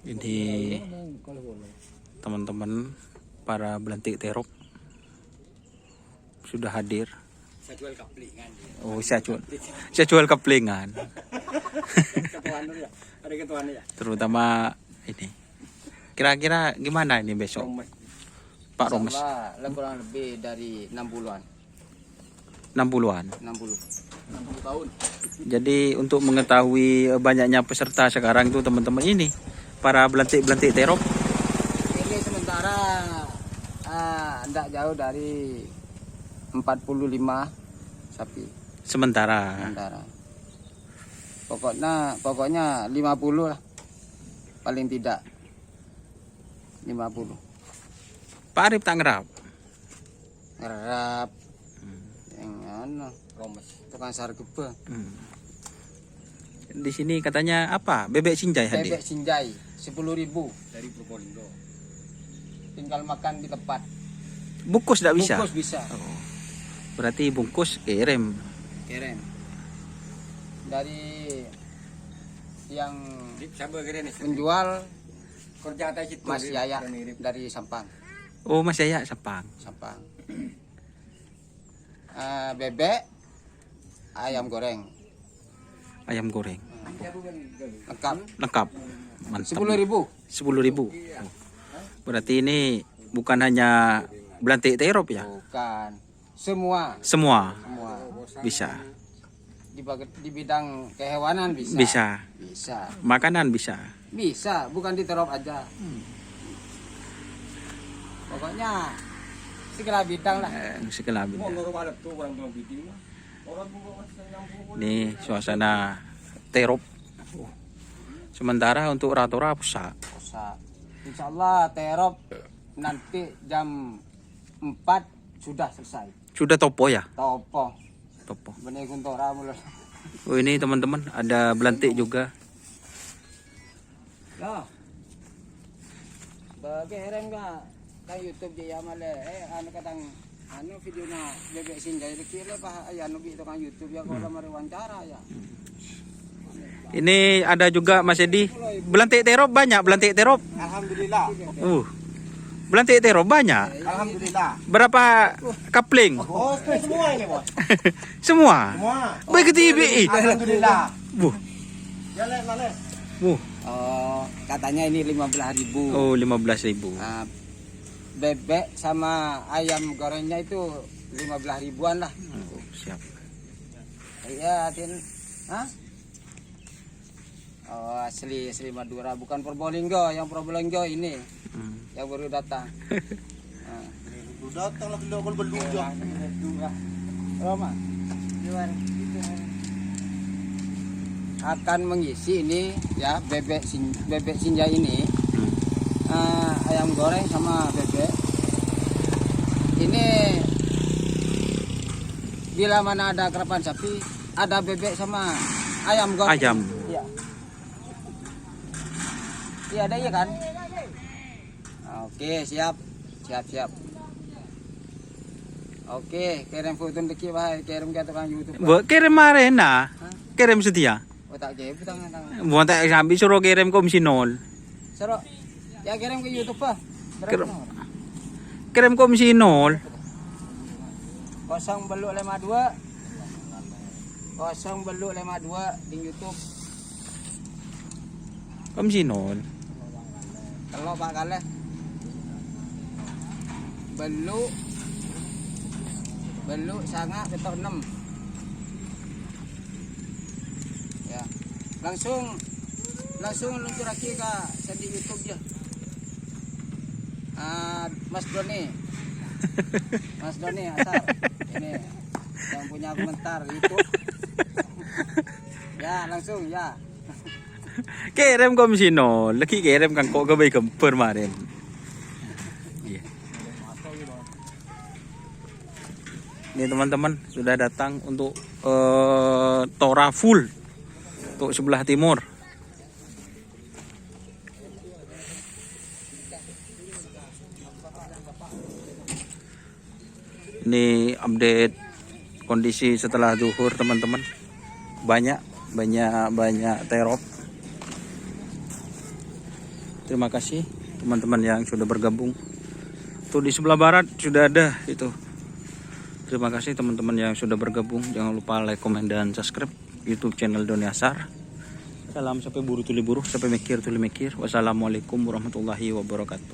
Ini teman-teman para belantik terop sudah hadir. Saya jual kaplingan. Oh, saya jual kaplingan. Ada ketuaan ya. Terutama ini. Kira-kira gimana ini besok? Pak Romes. Kurang lebih dari 60-an. 60-an. 60 tahun. Jadi untuk mengetahui banyaknya peserta sekarang itu teman-teman ini para belantik terop. Ini sementara tidak jauh dari 45 sapi. Sementara. Pokoknya 50 lah. Paling tidak 50. Pak Arif tak ngerap. Ngerap. Yang Romes. Tukang sargeba. Di sini katanya apa? Bebek sinjai hadir. Bebek sinjai 10.000 dari Probolinggo. Tinggal makan di tempat. Bungkus tidak bisa. Bungkus bisa. Oh. Berarti bungkus kirim. Dari yang menjual Mas Yaya dari Sampang. Oh, Mas Yaya Sampang. Bebek, ayam goreng. Lengkap. Mantap. 10.000. 10.000. Berarti ini bukan hanya belantik terop ya? Bukan. Semua bisa. Di bidang kehewanan bisa. Makanan bisa. Bukan di terop aja. Pokoknya segala bidang lah. Segala bidang. Ini suasana terop. Sementara untuk Ratora pusat. Insya Allah terop nanti jam 4 sudah selesai. Sudah topo ya? Topo. Oh, ini teman-teman ada belantik juga. Ya. Bagi herem ka YouTube dia male kadang videonya bebek sinjai kira pa ayan ubi itu kan YouTube ya kalau mari wawancara ya. Ini ada juga Mas Edi. Belantik terop banyak Alhamdulillah. Belantik terop banyak. Alhamdulillah. Berapa kapling? Oh, semua ini, Bos. Semua. Baik ke TV. Alhamdulillah. Oh, Katanya ini 15.000. Oh, 15.000. Bebek sama ayam gorengnya itu 15.000-an lah. Oh, siap. Iya, Oh, asli Madura, bukan Probolinggo. Yang Probolinggo ini yang baru datang. Datang lagi lokal beluga. Roma. Akan mengisi ini ya bebek sinjai ini. Ayam goreng sama bebek. Ini bila mana ada kerapan sapi, ada bebek sama ayam goreng. Iya. Iya ada ya kan? Oke, siap. Oke, kirim foto deki bahaya, kirim ke tukang YouTube. Kirim arena. Kirim setia. Oh tak kirim tangan. Buat tak sampai suruh kirim komisi 0. Suruh. Ya kirim ke YouTube pak. Kirim komisi 0. 052 di YouTube. Komisi 0. Kalau Pak Kaleh belu sangat ketok 6 ya langsung luncur lagi ke di YouTube ya. Mas Doni asal ini yang punya komentar YouTube ya langsung ya. Kirim komisi 0. Lagi kirim kan kok gawe gemper kemarin. Ini teman-teman sudah datang untuk Tora full untuk sebelah timur. Ini update kondisi setelah zuhur teman-teman. Banyak terop. Terima kasih teman-teman yang sudah bergabung. Tuh di sebelah barat sudah ada itu. Terima kasih teman-teman yang sudah bergabung. Jangan lupa like, komen, dan subscribe YouTube channel Doni Asar. Salam sampai buru tuli buruh, sampai mikir tuli mikir. Wassalamualaikum warahmatullahi wabarakatuh.